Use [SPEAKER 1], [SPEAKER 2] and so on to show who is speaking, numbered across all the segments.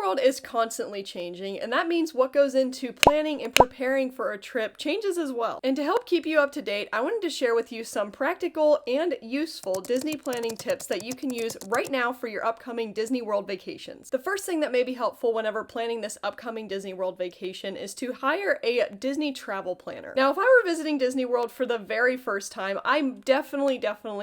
[SPEAKER 1] world is constantly changing, and that means what goes into planning and preparing for a trip changes as well. And to help keep you up to date, I wanted to share with you some practical and useful Disney planning tips that you can use right now for your upcoming Disney World vacations. The first thing that may be helpful whenever planning this upcoming Disney World vacation is to hire a Disney travel planner. Now, if I were visiting Disney World for the very first time, I definitely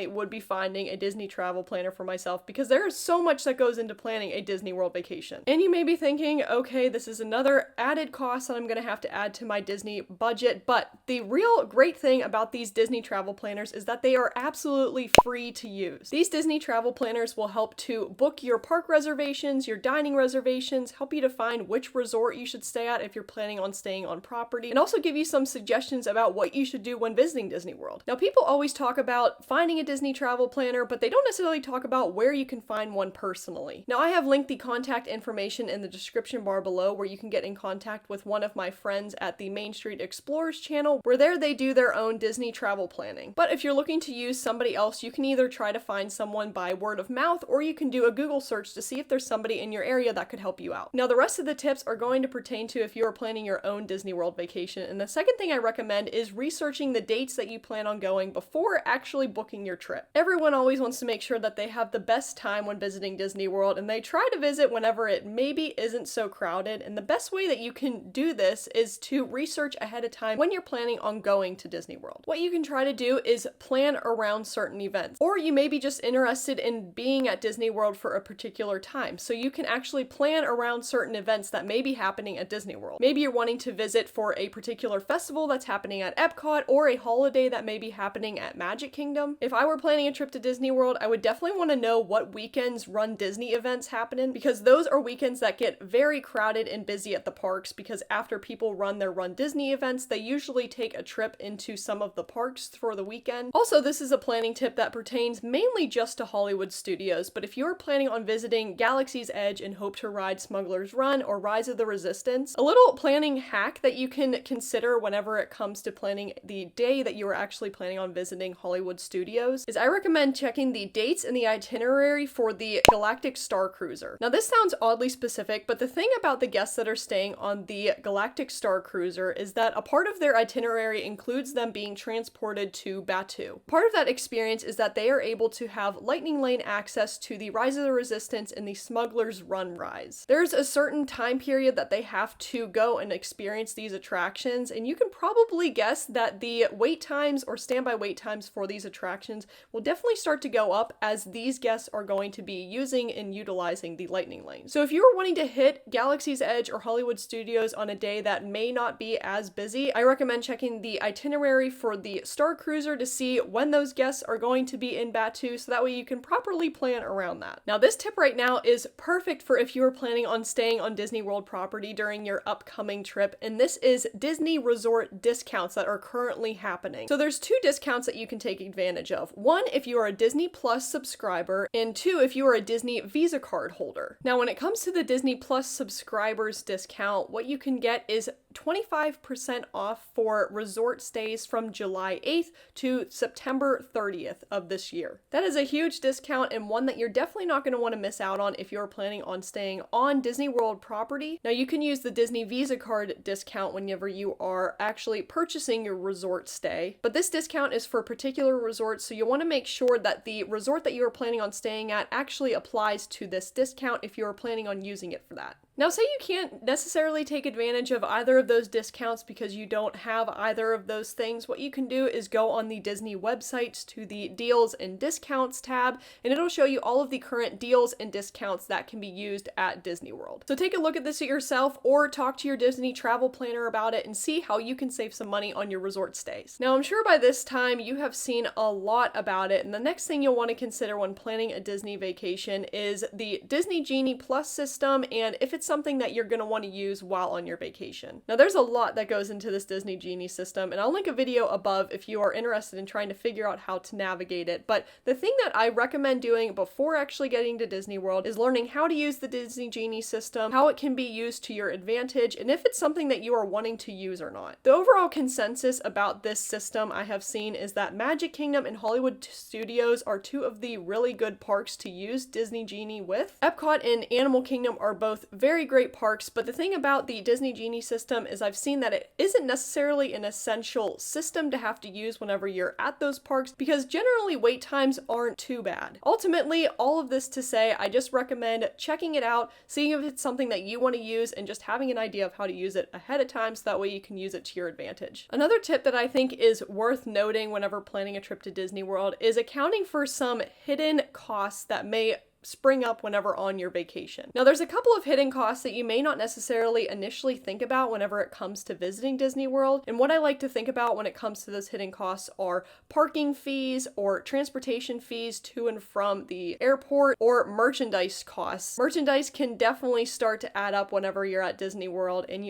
[SPEAKER 1] would be finding a Disney travel planner for myself, because there is so much that goes into planning a Disney World vacation. And you may be thinking, okay, this is another added cost that I'm going to have to add to my Disney budget, but the real great thing about these Disney travel planners is that they are absolutely free to use. These Disney travel planners will help to book your park reservations, your dining reservations, help you to find which resort you should stay at if you're planning on staying on property, and also give you some suggestions about what you should do when visiting Disney World. Now, people always talk about finding a Disney travel planner, but they don't necessarily talk about where you can find one personally. Now, I have linked the contact information in the description bar below, where you can get in contact with one of my friends at the Mainstreet Explorers channel, where there they do their own Disney travel planning. But if you're looking to use somebody else, you can either try to find someone by word of mouth, or you can do a Google search to see if there's somebody in your area that could help you out. Now, the rest of the tips are going to pertain to if you are planning your own Disney World vacation, and the second thing I recommend is researching the dates that you plan on going before actually booking your trip. Everyone always wants to make sure that they have the best time when visiting Disney World, and they try to visit whenever it maybe isn't so crowded, and the best way that you can do this is to research ahead of time when you're planning on going to Disney World. What you can try to do is plan around certain events, or you may be just interested in being at Disney World for a particular time, so you can actually plan around certain events that may be happening at Disney World. Maybe you're wanting to visit for a particular festival that's happening at Epcot, or a holiday that may be happening at Magic Kingdom. If I were planning a trip to Disney World, I would definitely want to know what weekends RunDisney events happening, because those are weekends that get very crowded and busy at the parks, because after people run their RunDisney events, they usually take a trip into some of the parks for the weekend. Also, this is a planning tip that pertains mainly just to Hollywood studios, but if you're planning on visiting Galaxy's Edge and hope to ride Smuggler's Run or Rise of the Resistance, a little planning hack that you can consider whenever it comes to planning the day that you are actually planning on visiting Hollywood studios is I recommend checking the dates and the itinerary for the Galactic Star Cruiser. Now, this sounds oddly specific, but the thing about the guests that are staying on the Galactic Star Cruiser is that a part of their itinerary includes them being transported to Batuu. Part of that experience is that they are able to have Lightning Lane access to the Rise of the Resistance and the Smuggler's Run rides. There's a certain time period that they have to go and experience these attractions, and you can probably guess that the wait times or standby wait times for these attractions will definitely start to go up as these guests are going to be using and utilizing the Lightning Lane. So if you are wanting to hit Galaxy's Edge or Hollywood Studios on a day that may not be as busy, I recommend checking the itinerary for the Star Cruiser to see when those guests are going to be in Batuu, so that way you can properly plan around that. Now, this tip right now is perfect for if you are planning on staying on Disney World property during your upcoming trip, and this is Disney Resort discounts that are currently happening. So there's two discounts that you can take advantage of. One, if you are a Disney Plus subscriber, and two, if you are a Disney Visa card holder. Now, when it comes to the Disney Plus subscribers discount, what you can get is 25% off for resort stays from July 8th to September 30th of this year. That is a huge discount, and one that you're definitely not going to want to miss out on if you're planning on staying on Disney World property. Now, you can use the Disney Visa card discount whenever you are actually purchasing your resort stay, but this discount is for particular resorts, so you'll want to make sure that the resort that you are planning on staying at actually applies to this discount if you are planning on using it for that. Now, say you can't necessarily take advantage of either of those discounts because you don't have either of those things. What you can do is go on the Disney website to the Deals and Discounts tab, and it'll show you all of the current deals and discounts that can be used at Disney World. So take a look at this yourself, or talk to your Disney travel planner about it and see how you can save some money on your resort stays. Now, I'm sure by this time you have seen a lot about it, and the next thing you'll want to consider when planning a Disney vacation is the Disney Genie Plus system, and if it's something that you're going to want to use while on your vacation. Now, Now there's a lot that goes into this Disney Genie system, and I'll link a video above if you are interested in trying to figure out how to navigate it. But the thing that I recommend doing before actually getting to Disney World is learning how to use the Disney Genie system, how it can be used to your advantage, and if it's something that you are wanting to use or not. The overall consensus about this system I have seen is that Magic Kingdom and Hollywood Studios are two of the really good parks to use Disney Genie with. Epcot and Animal Kingdom are both very great parks, but the thing about the Disney Genie system is I've seen that it isn't necessarily an essential system to have to use whenever you're at those parks, because generally wait times aren't too bad. Ultimately, all of this to say, I just recommend checking it out, seeing if it's something that you want to use, and just having an idea of how to use it ahead of time so that way you can use it to your advantage. Another tip that I think is worth noting whenever planning a trip to Disney World is accounting for some hidden costs that may spring up whenever on your vacation. Now there's a couple of hidden costs that you may not necessarily initially think about whenever it comes to visiting Disney World, and what I like to think about when it comes to those hidden costs are parking fees or transportation fees to and from the airport, or merchandise costs. Merchandise can definitely start to add up whenever you're at Disney World, and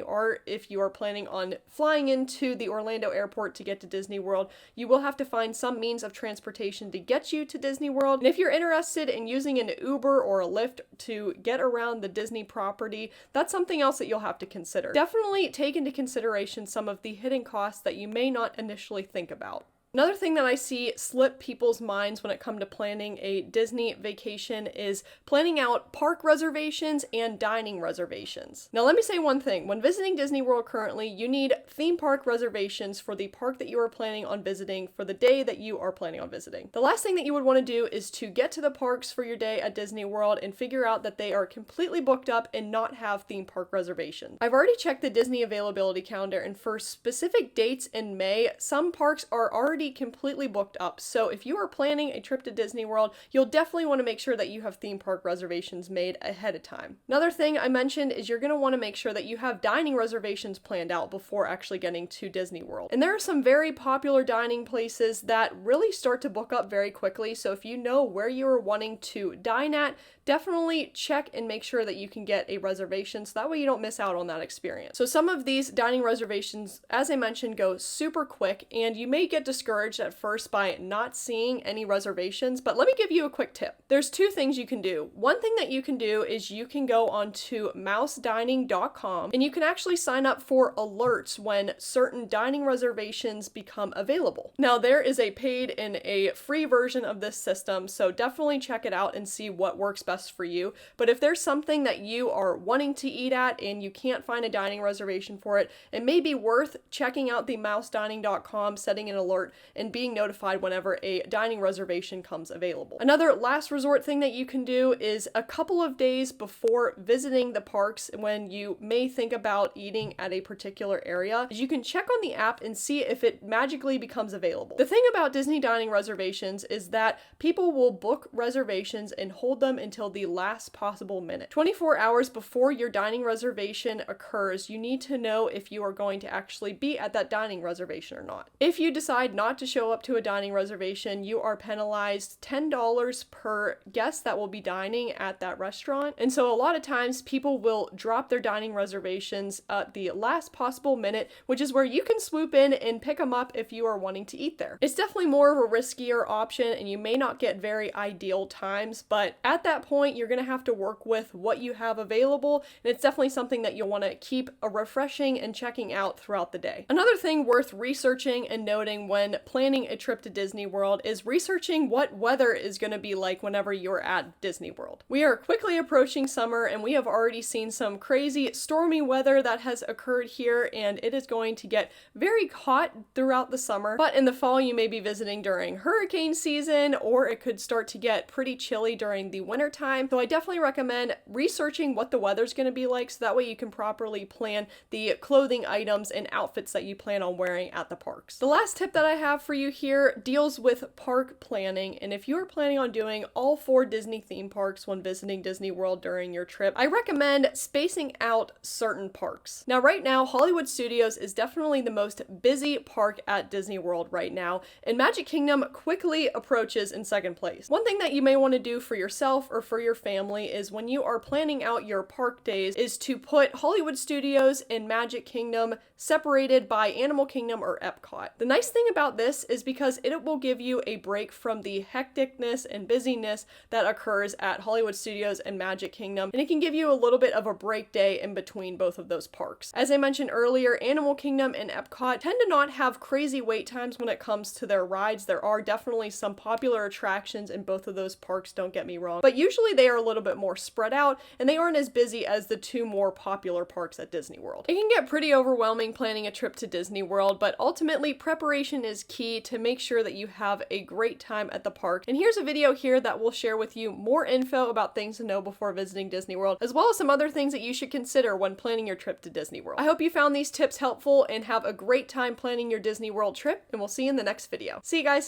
[SPEAKER 1] if you are planning on flying into the Orlando airport to get to Disney World, you will have to find some means of transportation to get you to Disney World. And if you're interested in using an Uber or a Lyft to get around the Disney property, that's something else that you'll have to consider. Definitely take into consideration some of the hidden costs that you may not initially think about. Another thing that I see slip people's minds when it comes to planning a Disney vacation is planning out park reservations and dining reservations. Now let me say one thing, when visiting Disney World currently, you need theme park reservations for the park that you are planning on visiting for the day that you are planning on visiting. The last thing that you would want to do is to get to the parks for your day at Disney World and figure out that they are completely booked up and not have theme park reservations. I've already checked the Disney availability calendar, and for specific dates in May, some parks are already completely booked up. So if you are planning a trip to Disney World, you'll definitely want to make sure that you have theme park reservations made ahead of time. Another thing I mentioned is you're going to want to make sure that you have dining reservations planned out before actually getting to Disney World. And there are some very popular dining places that really start to book up very quickly. So if you know where you're wanting to dine at, definitely check and make sure that you can get a reservation so that way you don't miss out on that experience. So some of these dining reservations, as I mentioned, go super quick, and you may get discouraged at first by not seeing any reservations, but let me give you a quick tip. There's two things you can do. One thing that you can do is you can go onto mousedining.com and you can actually sign up for alerts when certain dining reservations become available. Now there is a paid and a free version of this system, so definitely check it out and see what works best for you. But if there's something that you are wanting to eat at and you can't find a dining reservation for it, it may be worth checking out the mousedining.com, setting an alert, and being notified whenever a dining reservation comes available. Another last resort thing that you can do is a couple of days before visiting the parks, when you may think about eating at a particular area, is you can check on the app and see if it magically becomes available. The thing about Disney dining reservations is that people will book reservations and hold them until the last possible minute. 24 hours before your dining reservation occurs, you need to know if you are going to actually be at that dining reservation or not. If you decide not to show up to a dining reservation, you are penalized $10 per guest that will be dining at that restaurant. And so a lot of times people will drop their dining reservations at the last possible minute, which is where you can swoop in and pick them up if you are wanting to eat there. It's definitely more of a riskier option, and you may not get very ideal times, but at that point you're going to have to work with what you have available, and it's definitely something that you'll want to keep refreshing and checking out throughout the day. Another thing worth researching and noting when planning a trip to Disney World is researching what weather is going to be like whenever you're at Disney World. We are quickly approaching summer, and we have already seen some crazy stormy weather that has occurred here, and it is going to get very hot throughout the summer. But in the fall, you may be visiting during hurricane season, or it could start to get pretty chilly during the winter time. So I definitely recommend researching what the weather's going to be like, so that way you can properly plan the clothing items and outfits that you plan on wearing at the parks. The last tip that I have for you here deals with park planning, and if you are planning on doing all 4 Disney theme parks when visiting Disney World during your trip, I recommend spacing out certain parks. Now right now, Hollywood Studios is definitely the most busy park at Disney World right now, and Magic Kingdom quickly approaches in second place. One thing that you may want to do for yourself or for your family is when you are planning out your park days is to put Hollywood Studios and Magic Kingdom separated by Animal Kingdom or Epcot. The nice thing about this is because it will give you a break from the hecticness and busyness that occurs at Hollywood Studios and Magic Kingdom, and it can give you a little bit of a break day in between both of those parks. As I mentioned earlier, Animal Kingdom and Epcot tend to not have crazy wait times when it comes to their rides. There are definitely some popular attractions in both of those parks, don't get me wrong, but usually they are a little bit more spread out and they aren't as busy as the two more popular parks at Disney World. It can get pretty overwhelming planning a trip to Disney World, but ultimately preparation is key to make sure that you have a great time at the park. And here's a video here that will share with you more info about things to know before visiting Disney World, as well as some other things that you should consider when planning your trip to Disney World. I hope you found these tips helpful and have a great time planning your Disney World trip, and we'll see you in the next video. See you guys!